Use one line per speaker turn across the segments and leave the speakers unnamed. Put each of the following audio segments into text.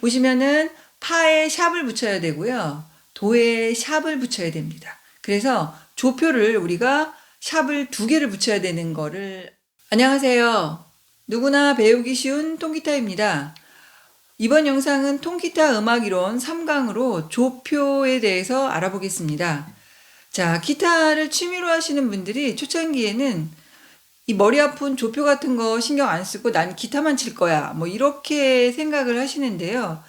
보시면은 파에 샵을 붙여야 되고요. 도에 샵을 붙여야 됩니다. 그래서 조표를 우리가 샵을 2개를 붙여야 되는 거를. 안녕하세요. 누구나 배우기 쉬운 통기타입니다. 이번 영상은 통기타 음악이론 3강으로 조표에 대해서 알아보겠습니다. 자, 기타를 취미로 하시는 분들이 초창기에는 이 머리 아픈 조표 같은 거 신경 안 쓰고 난 기타만 칠 거야, 뭐 이렇게 생각을 하시는데요.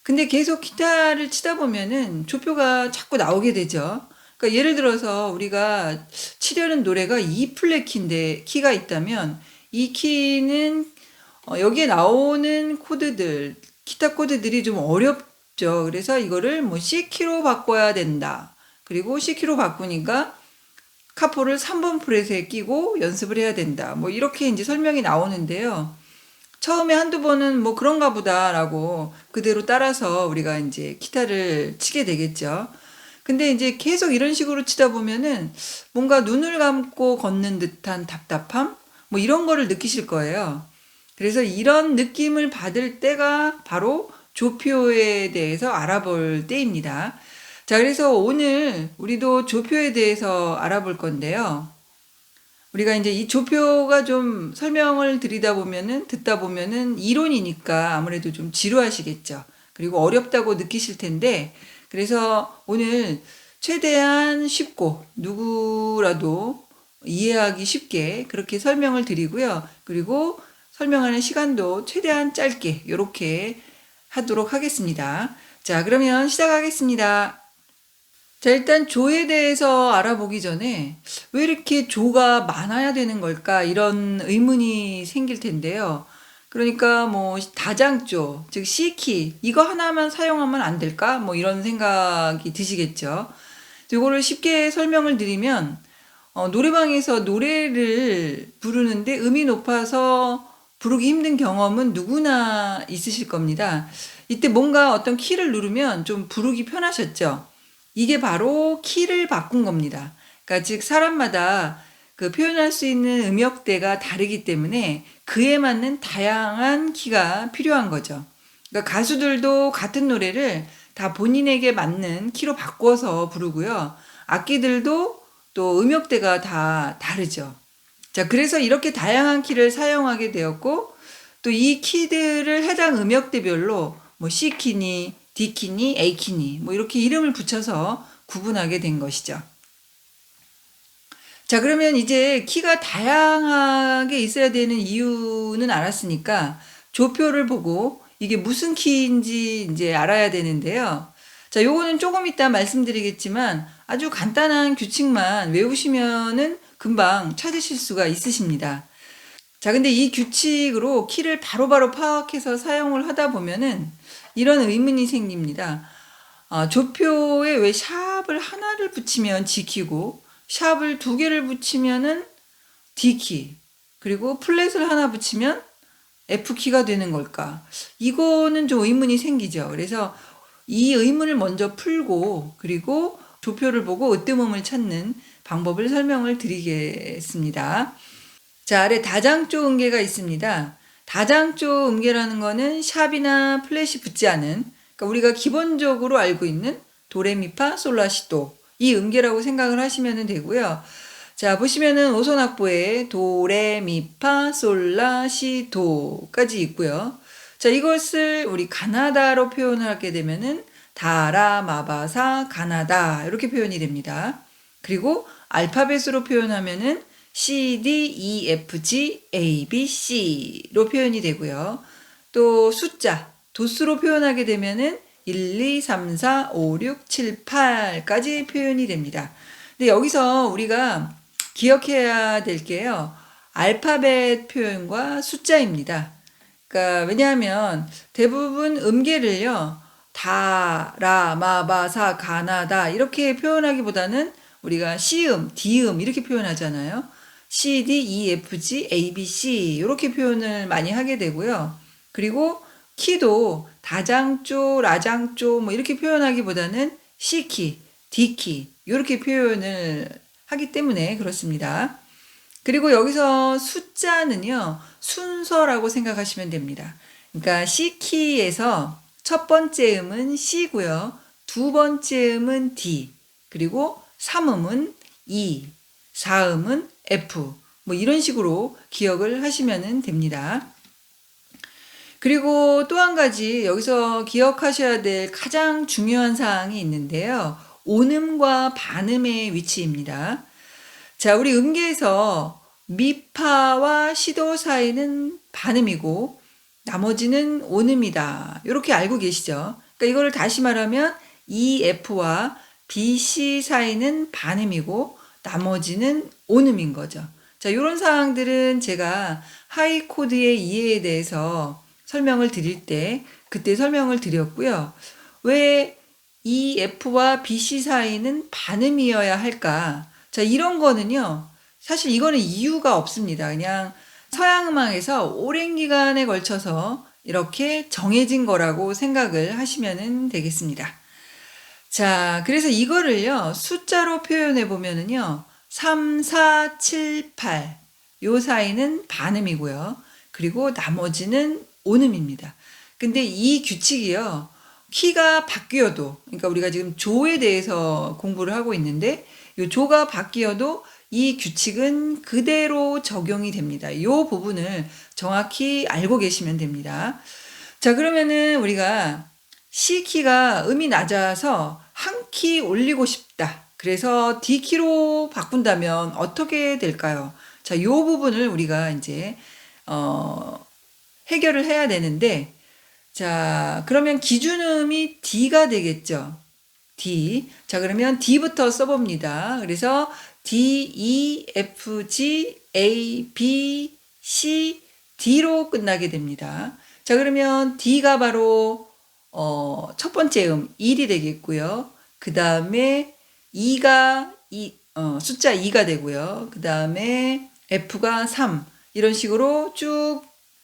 근데 계속 기타를 치다 보면은 조표가 자꾸 나오게 되죠. 그러니까 예를 들어서 우리가 치려는 노래가 E 플랫 키인데, 키가 있다면 이 키는 여기에 나오는 코드들, 기타 코드들이 좀 어렵죠. 그래서 이거를 뭐 C 키로 바꿔야 된다. 그리고 C 키로 바꾸니까 카포를 3번 프렛에 끼고 연습을 해야 된다. 뭐 이렇게 이제 설명이 나오는데요. 처음에 한두 번은 뭐 그런가 보다라고 그대로 따라서 우리가 이제 기타를 치게 되겠죠. 근데 이제 계속 이런 식으로 치다 보면은 뭔가 눈을 감고 걷는 듯한 답답함? 뭐 이런 거를 느끼실 거예요. 그래서 이런 느낌을 받을 때가 바로 조표에 대해서 알아볼 때입니다. 자, 그래서 오늘 우리도 조표에 대해서 알아볼 건데요. 우리가 이제 이 조표가 좀 설명을 듣다 보면은 이론이니까 아무래도 좀 지루하시겠죠. 그리고 어렵다고 느끼실 텐데, 그래서 오늘 최대한 쉽고 누구라도 이해하기 쉽게 그렇게 설명을 드리고요. 그리고 설명하는 시간도 최대한 짧게 이렇게 하도록 하겠습니다. 자, 그러면 시작하겠습니다. 자, 일단 조에 대해서 알아보기 전에 왜 이렇게 조가 많아야 되는 걸까? 이런 의문이 생길 텐데요. 그러니까 뭐 다장조, 즉 C키, 이거 하나만 사용하면 안 될까? 뭐 이런 생각이 드시겠죠. 이거를 쉽게 설명을 드리면 노래방에서 노래를 부르는데 음이 높아서 부르기 힘든 경험은 누구나 있으실 겁니다. 이때 뭔가 어떤 키를 누르면 좀 부르기 편하셨죠. 이게 바로 키를 바꾼 겁니다. 그러니까 즉 사람마다 그 표현할 수 있는 음역대가 다르기 때문에 그에 맞는 다양한 키가 필요한 거죠. 그러니까 가수들도 같은 노래를 다 본인에게 맞는 키로 바꿔서 부르고요. 악기들도 또 음역대가 다 다르죠. 자, 그래서 이렇게 다양한 키를 사용하게 되었고, 또 이 키들을 해당 음역대별로 뭐 C키니, D키니, A키니, 뭐 이렇게 이름을 붙여서 구분하게 된 것이죠. 자, 그러면 이제 키가 다양하게 있어야 되는 이유는 알았으니까 조표를 보고 이게 무슨 키인지 이제 알아야 되는데요. 자, 요거는 조금 이따 말씀드리겠지만 아주 간단한 규칙만 외우시면은 금방 찾으실 수가 있으십니다. 자, 근데 이 규칙으로 키를 바로바로 파악해서 사용을 하다 보면은 이런 의문이 생깁니다. 조표에 왜 샵을 하나를 붙이면 G키고 샵을 2개를 붙이면은 D키, 그리고 플랫을 하나 붙이면 F키가 되는 걸까? 이거는 좀 의문이 생기죠. 그래서 이 의문을 먼저 풀고 그리고 조표를 보고 으뜸음을 찾는 방법을 설명을 드리겠습니다. 자, 아래 다장조 음계가 있습니다. 다장조 음계라는 거는 샵이나 플랫이 붙지 않은, 그러니까 우리가 기본적으로 알고 있는 도레미파 솔라시도, 이 음계라고 생각을 하시면 되고요. 자, 보시면은 오손악보에 도레미파 솔라시도까지 있고요. 자, 이것을 우리 가나다로 표현을 하게 되면은 다라마바사 가나다, 이렇게 표현이 됩니다. 그리고 알파벳으로 표현하면은 C, D, E, F, G, A, B, C로 표현이 되고요. 또 숫자, 도수로 표현하게 되면은 1, 2, 3, 4, 5, 6, 7, 8까지 표현이 됩니다. 근데 여기서 우리가 기억해야 될 게요. 알파벳 표현과 숫자입니다. 그러니까 왜냐하면 대부분 음계를요. 다, 라, 마, 바, 사, 가나다 이렇게 표현하기보다는 우리가 C음, D음 이렇게 표현하잖아요. C, D, E, F, G, A, B, C 이렇게 표현을 많이 하게 되고요. 그리고 키도 다장조, 라장조 뭐 이렇게 표현하기보다는 C키, D키 이렇게 표현을 하기 때문에 그렇습니다. 그리고 여기서 숫자는요, 순서라고 생각하시면 됩니다. 그러니까 C키에서 첫 번째 음은 C고요. 두 번째 음은 D, 그리고 3음은 E, 4음은 F. 뭐 이런 식으로 기억을 하시면 됩니다. 그리고 또 한 가지 여기서 기억하셔야 될 가장 중요한 사항이 있는데요. 온음과 반음의 위치입니다. 자, 우리 음계에서 미파와 시도 사이는 반음이고 나머지는 온음이다. 이렇게 알고 계시죠? 그러니까 이거를 다시 말하면 EF와 BC 사이는 반음이고 나머지는 온음인 거죠. 자, 이런 사항들은 제가 하이 코드의 이해에 대해서 설명을 드릴 때 그때 설명을 드렸고요. 왜 EF와 BC 사이는 반음이어야 할까? 자, 이런 거는요. 사실 이거는 이유가 없습니다. 그냥 서양 음악에서 오랜 기간에 걸쳐서 이렇게 정해진 거라고 생각을 하시면 되겠습니다. 자, 그래서 이거를요. 숫자로 표현해 보면은요. 3, 4, 7, 8. 요 사이는 반음이고요. 그리고 나머지는 온음입니다. 근데 이 규칙이요. 키가 바뀌어도, 그러니까 우리가 지금 조에 대해서 공부를 하고 있는데 이 조가 바뀌어도 이 규칙은 그대로 적용이 됩니다. 이 부분을 정확히 알고 계시면 됩니다. 자, 그러면은 우리가 C키가 음이 낮아서 한 키 올리고 싶다. 그래서 D키로 바꾼다면 어떻게 될까요? 자, 이 부분을 우리가 이제 해결을 해야 되는데, 자, 그러면 기준음이 D가 되겠죠. D. 자, 그러면 D부터 써봅니다. 그래서 D, E, F, G, A, B, C, D로 끝나게 됩니다. 자, 그러면 D가 바로 첫 번째 음 1이 되겠고요. 그 다음에 E가 숫자 2가 되고요. 그 다음에 F가 3. 이런 식으로 쭉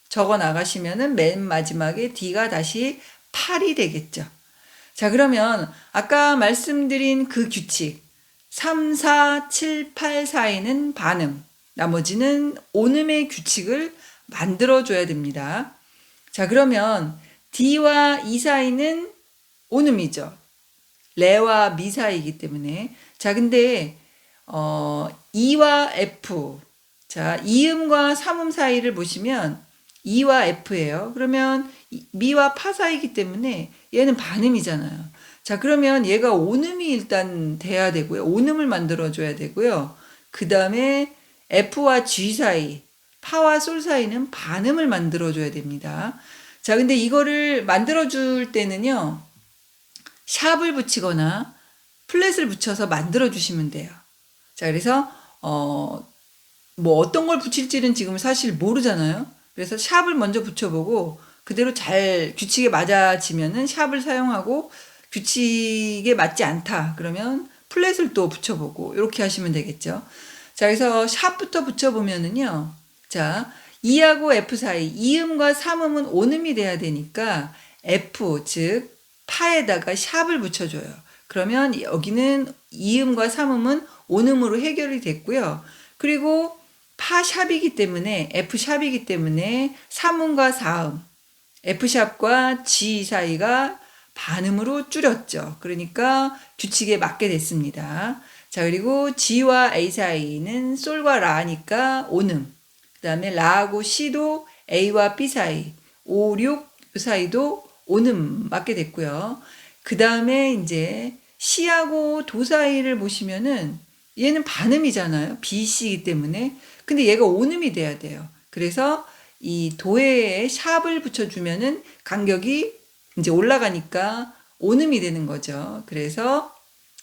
적어 나가시면은 맨 마지막에 D가 다시 8이 되겠죠. 자, 그러면 아까 말씀드린 그 규칙 3, 4, 7, 8 사이는 반음, 나머지는 온음의 규칙을 만들어줘야 됩니다. 자, 그러면 D와 E 사이는 온음이죠. 레와 미 사이이기 때문에. 자, 근데 E와 F, 자, 이음과 삼음 사이를 보시면 E와 F예요. 그러면 미와 파 사이이기 때문에 얘는 반음이잖아요. 자, 그러면 얘가 온음이 일단 돼야 되고요. 온음을 만들어줘야 되고요. 그 다음에 F와 G 사이, 파와 솔 사이는 반음을 만들어줘야 됩니다. 자, 근데 이거를 만들어줄 때는요. 샵을 붙이거나 플랫을 붙여서 만들어주시면 돼요. 자, 그래서 뭐 어떤 걸 붙일지는 지금 사실 모르잖아요. 그래서 샵을 먼저 붙여보고 그대로 잘 규칙에 맞아지면은 샵을 사용하고 규칙에 맞지 않다. 그러면 플랫을 또 붙여보고 이렇게 하시면 되겠죠. 자, 그래서 샵부터 붙여보면은요. 자, E하고 F 사이, 이음과 삼음은 온음이 돼야 되니까 F, 즉 파에다가 샵을 붙여줘요. 그러면 여기는 이음과 삼음은 온음으로 해결이 됐고요. 그리고 파 샵이기 때문에 F 샵이기 때문에 삼음과 사음, F 샵과 G 사이가 반음으로 줄였죠. 그러니까 규칙에 맞게 됐습니다. 자, 그리고 G와 A 사이는 솔과 라니까 온음. 그 다음에 라하고 C도 A와 B 사이, 5, 6 사이도 온음 맞게 됐고요. 그 다음에 이제 C하고 도 사이를 보시면은 얘는 반음이잖아요. B, C이기 때문에. 근데 얘가 온음이 돼야 돼요. 그래서 이 도에 샵을 붙여주면은 간격이 이제 올라가니까 온음이 되는 거죠. 그래서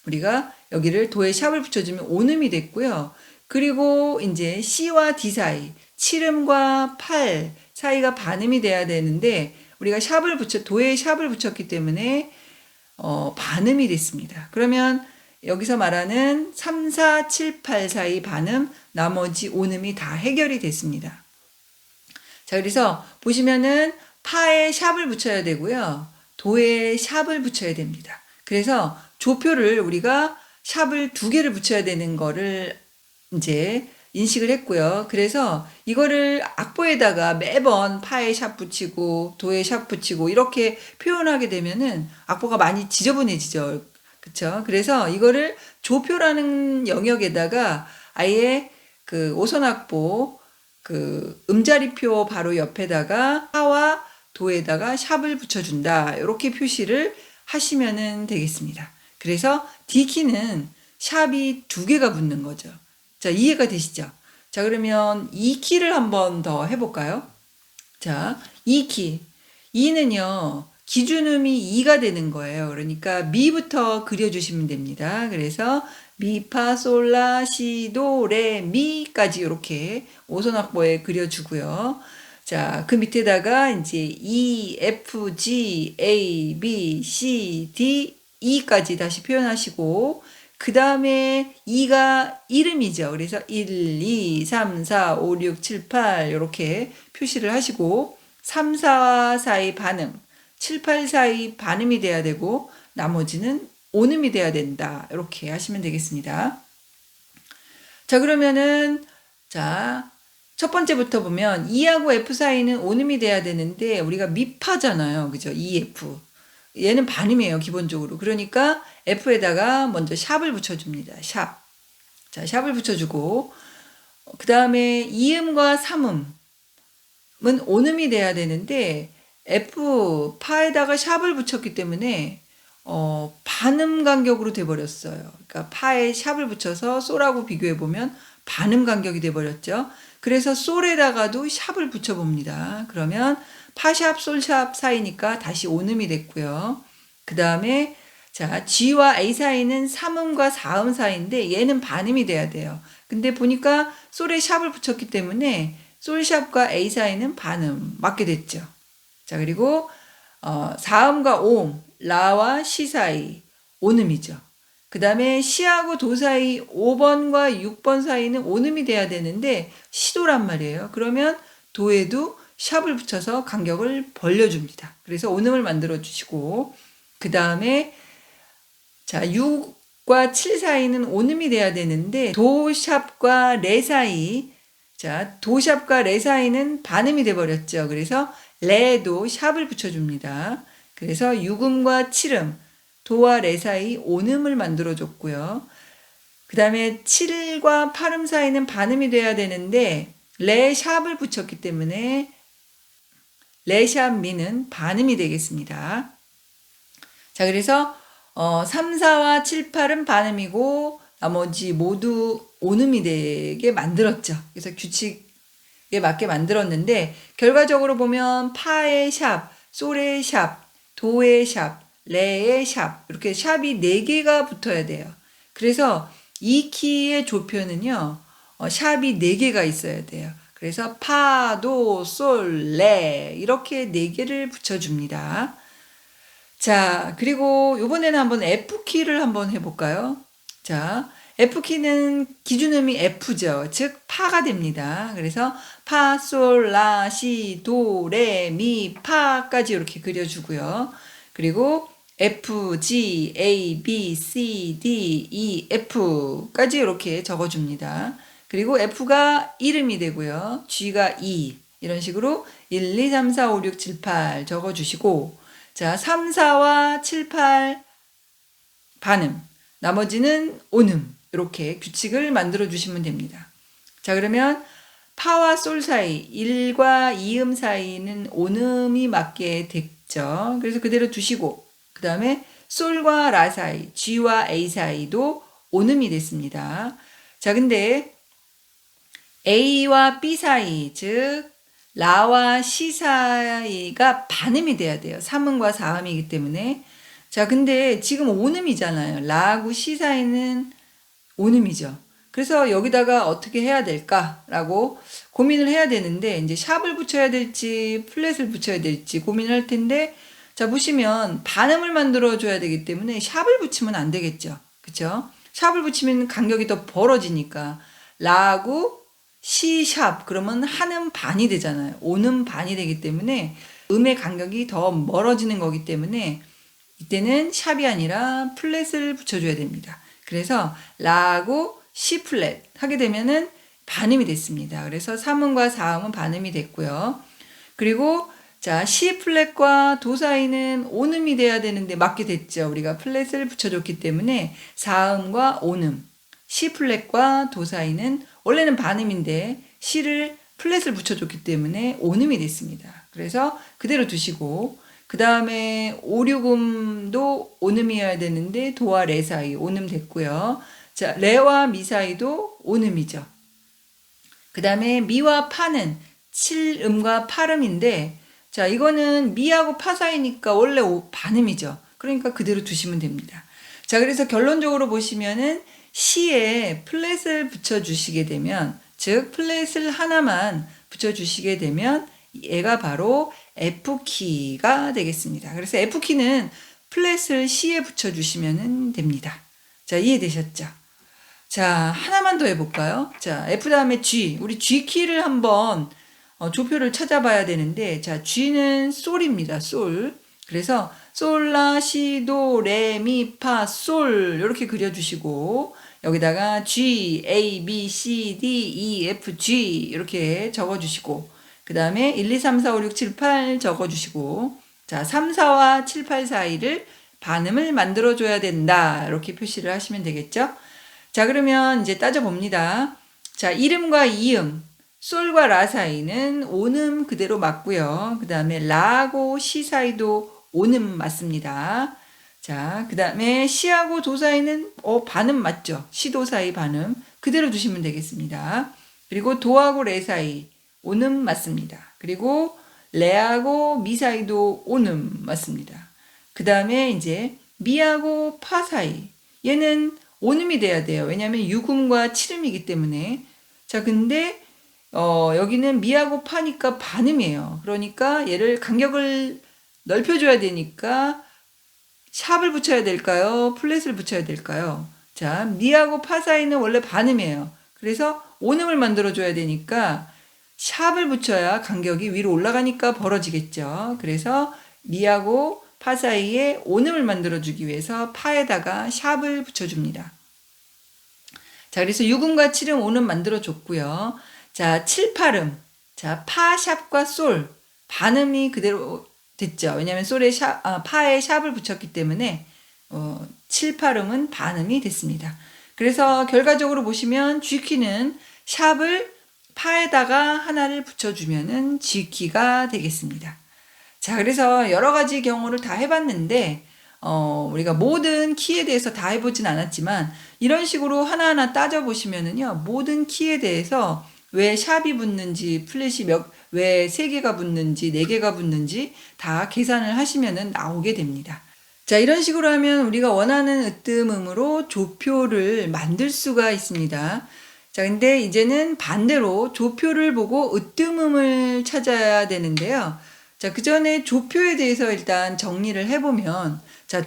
우리가 여기를 도에 샵을 붙여주면 온음이 됐고요. 그리고 이제 C와 D 사이, 7음과 8 사이가 반음이 돼야 되는데 우리가 도에 샵을 붙였기 때문에 반음이 됐습니다. 그러면 여기서 말하는 3, 4, 7, 8 사이 반음, 나머지 온음이 다 해결이 됐습니다. 자, 그래서 보시면은 파에 샵을 붙여야 되고요. 도에 샵을 붙여야 됩니다. 그래서 조표를 우리가 샵을 2개를 붙여야 되는 거를 이제 인식을 했고요. 그래서 이거를 악보에다가 매번 파에 샵 붙이고 도에 샵 붙이고 이렇게 표현하게 되면은 악보가 많이 지저분해지죠. 그쵸? 그래서 이거를 조표라는 영역에다가 아예 그 오선악보 그 음자리표 바로 옆에다가 파와 도에다가 샵을 붙여준다. 이렇게 표시를 하시면 되겠습니다. 그래서 D키는 샵이 2개가 붙는 거죠. 자, 이해가 되시죠? 자, 그러면 이 키를 한번 더 해볼까요? 자, 이 키. 이는요, 기준음이 2가 되는 거예요. 그러니까 미부터 그려주시면 됩니다. 그래서 미, 파, 솔, 라, 시, 도, 레, 미까지 이렇게 오선악보에 그려주고요. 자, 그 밑에다가 이제 E, F, G, A, B, C, D, E까지 다시 표현하시고, 그 다음에 2가 이름이죠. 그래서 1, 2, 3, 4, 5, 6, 7, 8 이렇게 표시를 하시고 3, 4 사이 반음, 7, 8 사이 반음이 돼야 되고 나머지는 온음이 돼야 된다. 이렇게 하시면 되겠습니다. 자, 그러면은 자, 첫 번째부터 보면 E하고 F 사이는 온음이 돼야 되는데 우리가 미파잖아요. 그죠? EF. 얘는 반음이에요, 기본적으로. 그러니까 F에다가 먼저 샵을 붙여줍니다. 샵. 자, 샵을 붙여주고, 그 다음에 이음과 삼음은 온음이 돼야 되는데, F, 파에다가 샵을 붙였기 때문에, 반음 간격으로 돼버렸어요. 그러니까 파에 샵을 붙여서 솔하고 비교해보면 반음 간격이 돼버렸죠. 그래서 솔에다가도 샵을 붙여봅니다. 그러면 파샵, 솔샵 사이니까 다시 온음이 됐고요. 그 다음에 자, G와 A 사이는 3음과 4음 사이인데 얘는 반음이 돼야 돼요. 근데 보니까 솔에 샵을 붙였기 때문에 솔샵과 A 사이는 반음 맞게 됐죠. 자, 그리고 4음과 5음, 라와 시 사이 온음이죠. 그 다음에 시하고 도 사이 5번과 6번 사이는 온음이 돼야 되는데 시도란 말이에요. 그러면 도에도 샵을 붙여서 간격을 벌려줍니다. 그래서 온음을 만들어 주시고 그 다음에 자 6과 7 사이는 온음이 돼야 되는데 도샵과 레 사이 자 도샵과 레 사이는 반음이 돼 버렸죠. 그래서 레도 샵을 붙여줍니다. 그래서 6음과 7음 도와 레 사이 온음을 만들어 줬고요. 그 다음에 7과 8음 사이는 반음이 돼야 되는데 레 샵을 붙였기 때문에 레샵 미는 반음이 되겠습니다. 자, 그래서 3, 4와 7, 8은 반음이고 나머지 모두 온음이 되게 만들었죠. 그래서 규칙에 맞게 만들었는데 결과적으로 보면 파의 샵, 솔의 샵, 도의 샵, 레의 샵 이렇게 샵이 4개가 붙어야 돼요. 그래서 이 키의 조표는요. 샵이 4개가 있어야 돼요. 그래서 파, 도, 솔, 레 이렇게 4개를 붙여줍니다. 자, 그리고 이번에는 한번 F키를 한번 해볼까요? 자, F키는 기준음이 F죠. 즉 파가 됩니다. 그래서 파, 솔, 라, 시, 도, 레, 미, 파까지 이렇게 그려주고요. 그리고 F, G, A, B, C, D, E, F까지 이렇게 적어줍니다. 그리고 F가 이름이 되고요. G가 E 이런 식으로 1, 2, 3, 4, 5, 6, 7, 8 적어주시고 자 3, 4와 7, 8 반음 나머지는 온음 이렇게 규칙을 만들어 주시면 됩니다. 자 그러면 파와 솔 사이 1과 2음 사이는 온음이 맞게 됐죠. 그래서 그대로 두시고 그 다음에 솔과 라 사이 G와 A 사이도 온음이 됐습니다. 자 근데 A와 B 사이, 즉 라와 시 사이가 반음이 돼야 돼요. 3음과 4음이기 때문에. 자, 근데 지금 온음이잖아요. 라하고 시 사이는 온음이죠. 그래서 여기다가 어떻게 해야 될까라고 고민을 해야 되는데 이제 샵을 붙여야 될지 플랫을 붙여야 될지 고민을 할 텐데 자, 보시면 반음을 만들어 줘야 되기 때문에 샵을 붙이면 안 되겠죠. 그쵸? 샵을 붙이면 간격이 더 벌어지니까 라하고 C샵 그러면 한음 반이 되잖아요. 오는 반이 되기 때문에 음의 간격이 더 멀어지는 거기 때문에 이때는 샵이 아니라 플랫을 붙여줘야 됩니다. 그래서 라하고 C 플랫 하게 되면은 반음이 됐습니다. 그래서 3음과 4음은 반음이 됐고요. 그리고 자, C 플랫과 도 사이는 5음이 돼야 되는데 맞게 됐죠. 우리가 플랫을 붙여줬기 때문에 4음과 5음. C 플랫과 도 사이는 원래는 반음인데 C를 플랫을 붙여줬기 때문에 5음이 됐습니다. 그래서 그대로 두시고 그 다음에 5, 6음도 5음이어야 되는데 도와 레 사이 5음 됐고요. 자, 레와 미 사이도 5음이죠. 그 다음에 미와 파는 7음과 8음인데 자, 이거는 미하고 파 사이니까 원래 반음이죠. 그러니까 그대로 두시면 됩니다. 자, 그래서 결론적으로 보시면은 C에 플랫을 붙여주시게 되면, 즉, 플랫을 하나만 붙여주시게 되면 얘가 바로 F키가 되겠습니다. 그래서 F키는 플랫을 C에 붙여주시면 됩니다. 자, 이해되셨죠? 자, 하나만 더 해볼까요? 자, F 다음에 G. 우리 G키를 한번 조표를 찾아봐야 되는데, 자, G는 솔입니다. 솔. 그래서 솔, 라, 시, 도, 레, 미, 파, 솔 이렇게 그려주시고 여기다가 G, A, B, C, D, E, F, G 이렇게 적어주시고 그 다음에 1, 2, 3, 4, 5, 6, 7, 8 적어주시고 자, 3, 4와 7, 8 사이를 반음을 만들어줘야 된다 이렇게 표시를 하시면 되겠죠. 자, 그러면 이제 따져봅니다. 자, 1음과 2음 솔과 라 사이는 5음 그대로 맞고요. 그 다음에 라하고 시 사이도 5음 맞습니다. 자, 그 다음에 시하고 도 사이는 반음 맞죠? 시도 사이 반음 그대로 두시면 되겠습니다. 그리고 도하고 레 사이 5음 맞습니다. 그리고 레하고 미 사이도 5음 맞습니다. 그 다음에 이제 미하고 파 사이 얘는 5음이 돼야 돼요. 왜냐하면 6음과 7음이기 때문에 자, 근데 여기는 미하고 파니까 반음이에요. 그러니까 얘를 간격을 넓혀줘야 되니까 샵을 붙여야 될까요? 플랫을 붙여야 될까요? 자, 미하고 파 사이는 원래 반음이에요. 그래서 5음을 만들어줘야 되니까 샵을 붙여야 간격이 위로 올라가니까 벌어지겠죠. 그래서 미하고 파 사이에 5음을 만들어주기 위해서 파에다가 샵을 붙여줍니다. 자, 그래서 6음과 7음, 5음 만들어줬고요. 자, 7, 8음. 자, 파, 샵과 솔. 반음이 그대로 됐죠. 왜냐하면 파에 샵을 붙였기 때문에 7, 8음은 반음이 됐습니다. 그래서 결과적으로 보시면 G키는 샵을 파에다가 하나를 붙여주면은 G키가 되겠습니다. 자, 그래서 여러 가지 경우를 다 해봤는데 우리가 모든 키에 대해서 다 해보진 않았지만 이런 식으로 하나하나 따져보시면은요 모든 키에 대해서 왜 샵이 붙는지 플랫이 왜 3개가 붙는지 4개가 붙는지 다 계산을 하시면은 나오게 됩니다. 자, 이런 식으로 하면 우리가 원하는 으뜸음으로 조표를 만들 수가 있습니다. 자, 근데 이제는 반대로 조표를 보고 으뜸음을 찾아야 되는데요. 자, 그 전에 조표에 대해서 일단 정리를 해보면 자,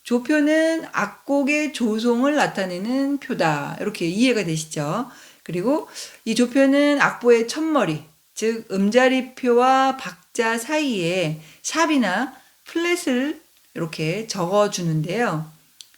조표는 악곡의 조송을 나타내는 표다. 이렇게 이해가 되시죠? 그리고 이 조표는 악보의 첫머리, 즉 음자리표와 박자 사이에 샵이나 플랫을 이렇게 적어주는데요.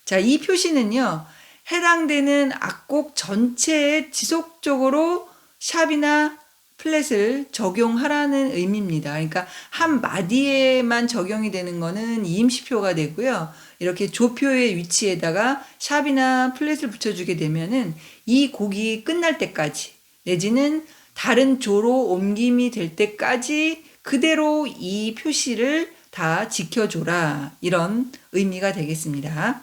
자, 이 표시는요. 해당되는 악곡 전체에 지속적으로 샵이나 플랫을 적용하라는 의미입니다. 그러니까 한 마디에만 적용이 되는 거는 이임시표가 되고요. 이렇게 조표의 위치에다가 샵이나 플랫을 붙여주게 되면은 이 곡이 끝날 때까지 내지는 다른 조로 옮김이 될 때까지 그대로 이 표시를 다 지켜줘라. 이런 의미가 되겠습니다.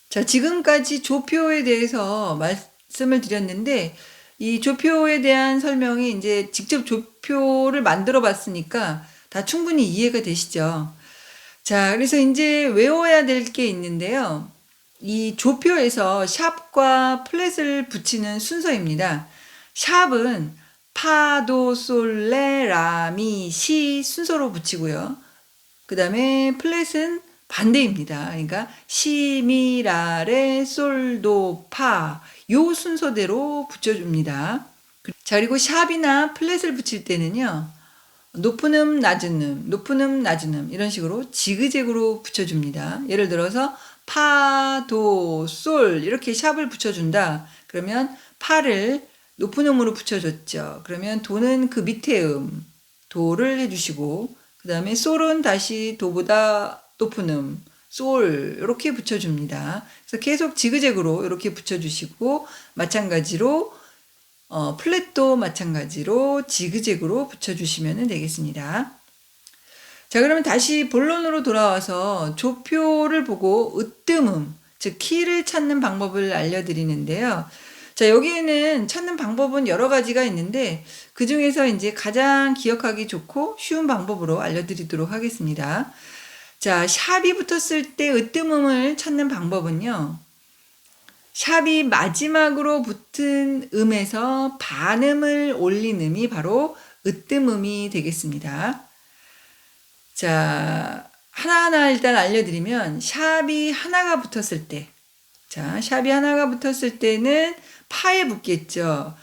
자, 지금까지 조표에 대해서 말씀을 드렸는데 이 조표에 대한 설명이 이제 직접 조표를 만들어 봤으니까 다 충분히 이해가 되시죠? 자, 그래서 이제 외워야 될 게 있는데요. 이 조표에서 샵과 플랫을 붙이는 순서입니다. 샵은 파, 도, 솔, 레, 라, 미, 시 순서로 붙이고요. 그 다음에 플랫은 반대입니다. 그러니까 시, 미, 라, 레, 솔, 도, 파 요 순서대로 붙여줍니다. 자, 그리고 샵이나 플랫을 붙일 때는요. 높은 음, 낮은 음, 높은 음, 낮은 음 이런 식으로 지그재그로 붙여줍니다. 예를 들어서 파, 도, 솔 이렇게 샵을 붙여준다. 그러면 파를 높은 음으로 붙여줬죠. 그러면 도는 그 밑에 도를 해주시고, 그 다음에 솔은 다시 도보다 높은 솔 이렇게 붙여줍니다. 그래서 계속 지그재그로 이렇게 붙여주시고, 마찬가지로 플랫도 마찬가지로 지그재그로 붙여주시면 되겠습니다. 자, 그러면 다시 본론으로 돌아와서 조표를 보고 으뜸음, 즉 키를 찾는 방법을 알려드리는데요. 자, 여기에는 찾는 방법은 여러 가지가 있는데 그 중에서 이제 가장 기억하기 좋고 쉬운 방법으로 알려드리도록 하겠습니다. 자, 샵이 붙었을 때 으뜸음을 찾는 방법은요. 샵이 마지막으로 붙은 음에서 반음을 올린 음이 바로 으뜸음이 되겠습니다. 자, 하나하나 일단 알려드리면 샵이 하나가 붙었을 때, 자, 샵이 하나가 붙었을 때는 파에 붙겠죠.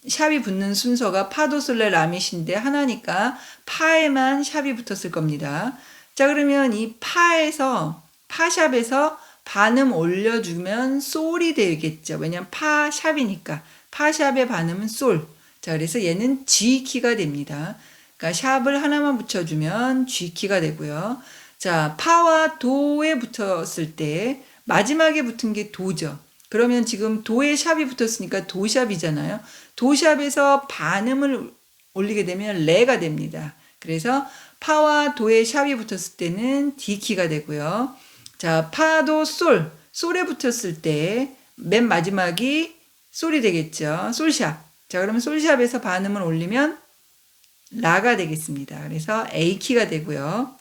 샵이 붙는 순서가 파도솔레 라미신데 하나니까 파에만 샵이 붙었을 겁니다. 자, 그러면 이 파샵에서 반음 올려주면 솔이 되겠죠. 왜냐면 파샵이니까. 파샵의 반음은 솔. 자, 그래서 얘는 G키가 됩니다. 그러니까 샵을 하나만 붙여주면 G키가 되고요. 자, 파와 도에 붙었을 때 마지막에 붙은 게 도죠. 그러면 지금 도에 샵이 붙었으니까 도샵이잖아요. 도샵에서 반음을 올리게 되면 레가 됩니다. 그래서 파와 도에 샵이 붙었을 때는 D키가 되고요. 자, 파도 솔에 붙었을 때 맨 마지막이 솔이 되겠죠. 솔샵. 자, 그러면 솔샵에서 반음을 올리면 라가 되겠습니다. 그래서 A키가 되고요.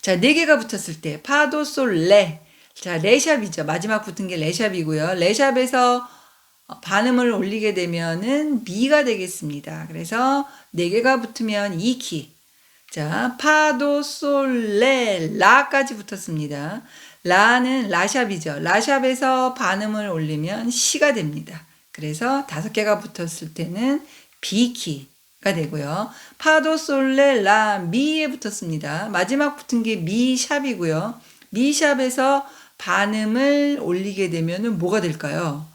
자, 4개가 붙었을 때 파도 솔 레. 자, 레샵이죠. 마지막 붙은 게 레샵이고요. 레샵에서 반음을 올리게 되면은 미가 되겠습니다. 그래서 4개가 붙으면 2키. 자, 파도 솔 레 라까지 붙었습니다. 라는 라샵이죠. 라샵에서 반음을 올리면 시가 됩니다. 그래서 5개가 붙었을 때는 B키가 되고요. 파도 솔 레 라 미에 붙었습니다. 마지막 붙은 게 미샵이고요. 미샵에서 반음을 올리게 되면은 뭐가 될까요?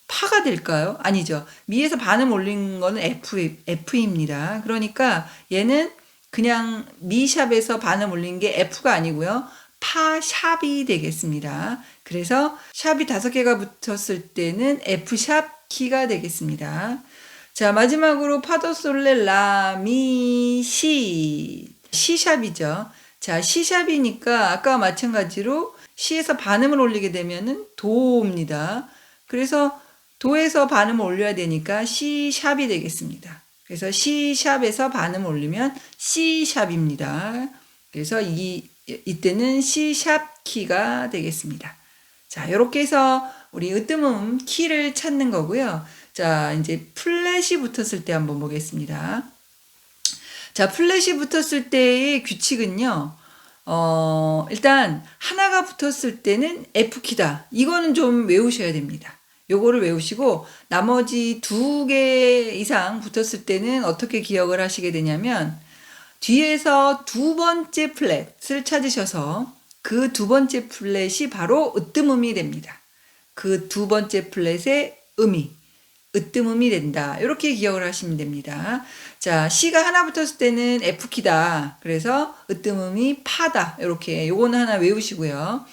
파가 될까요? 아니죠. 미에서 반음 올린 거는 F입니다. 그러니까 얘는 그냥 미샵에서 반음 올린 게 F가 아니고요. 파샵이 되겠습니다. 그래서 샵이 5개가 붙었을 때는 F샵 키가 되겠습니다. 자, 마지막으로 파도솔레 라미 시. C샵이죠. 자, C샵이니까 아까와 마찬가지로 C에서 반음을 올리게 되면은 도입니다. 그래서 도에서 반음을 올려야 되니까 C샵이 되겠습니다. 그래서 C샵에서 반음을 올리면 C샵입니다. 그래서 이때는 C샵 키가 되겠습니다. 자, 이렇게 해서 우리 으뜸음 키를 찾는 거고요. 자, 이제 플랫이 붙었을 때 한번 보겠습니다. 자, 플랫이 붙었을 때의 규칙은요. 일단 하나가 붙었을 때는 F키다. 이거는 좀 외우셔야 됩니다. 요거를 외우시고 나머지 2개 이상 붙었을 때는 어떻게 기억을 하시게 되냐면 뒤에서 2번째 플랫을 찾으셔서 그 2번째 플랫이 바로 으뜸음이 됩니다. 그 2번째 플랫의 음이 으뜸음이 된다. 이렇게 기억을 하시면 됩니다. 자, C가 하나 붙었을 때는 F키다. 그래서 으뜸음이 파다. 이렇게 요거는 하나 외우시고요.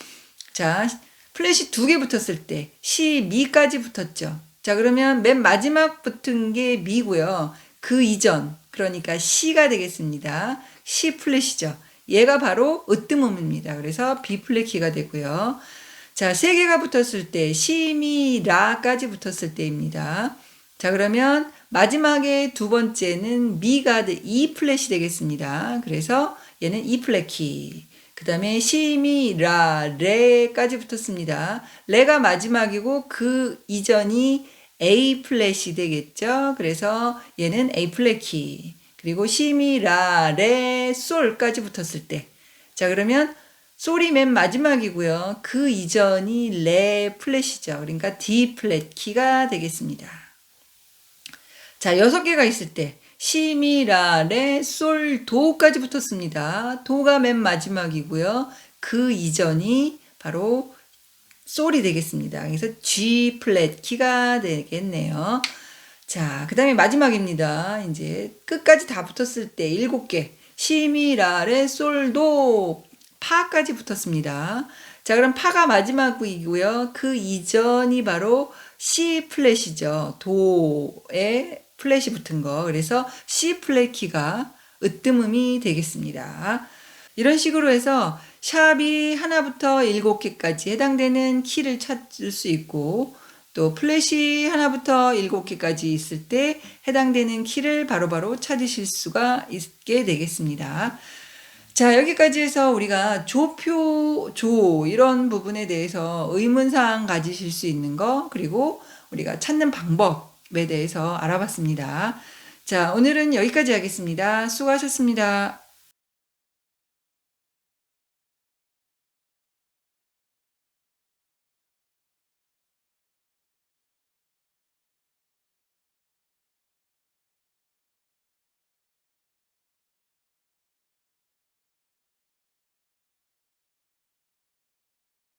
자, 플랫이 2개 붙었을 때 C, 미까지 붙었죠. 자, 그러면 맨 마지막 붙은 게 미고요. 그 이전, 그러니까 C가 되겠습니다. C 플랫이죠. 얘가 바로 으뜸음입니다. 그래서 B 플랫 키가 되고요. 자, 3개가 붙었을 때 C, 미, 라까지 붙었을 때입니다. 자, 그러면 마지막에 2번째는 미가 E 플랫이 되겠습니다. 그래서 얘는 E 플랫 키. 그 다음에 시, 미, 라, 레까지 붙었습니다. 레가 마지막이고 그 이전이 A 플랫이 되겠죠. 그래서 얘는 A 플랫 키. 그리고 시, 미, 라, 레, 솔까지 붙었을 때. 자, 그러면 솔이 맨 마지막이고요. 그 이전이 레 플랫이죠. 그러니까 D 플랫 키가 되겠습니다. 자, 6개가 있을 때 시, 미, 라, 레, 솔, 도까지 붙었습니다. 도가 맨 마지막이고요. 그 이전이 바로 솔이 되겠습니다. 그래서 G 플랫 키가 되겠네요. 자, 그 다음에 마지막입니다. 이제 끝까지 다 붙었을 때 7개. 시미, 라, 레, 솔, 도, 파까지 붙었습니다. 자, 그럼 파가 마지막이고요. 그 이전이 바로 C 플랫이죠. 도에 플랫이 붙은 거. 그래서 C 플랫 키가 으뜸음이 되겠습니다. 이런 식으로 해서 샵이 하나부터 7개까지 해당되는 키를 찾을 수 있고 또 플랫이 하나부터 7개까지 있을 때 해당되는 키를 바로바로 찾으실 수가 있게 되겠습니다. 자, 여기까지 해서 우리가 조 이런 부분에 대해서 의문사항 가지실 수 있는 거 그리고 우리가 찾는 방법에 대해서 알아봤습니다. 자, 오늘은 여기까지 하겠습니다. 수고하셨습니다.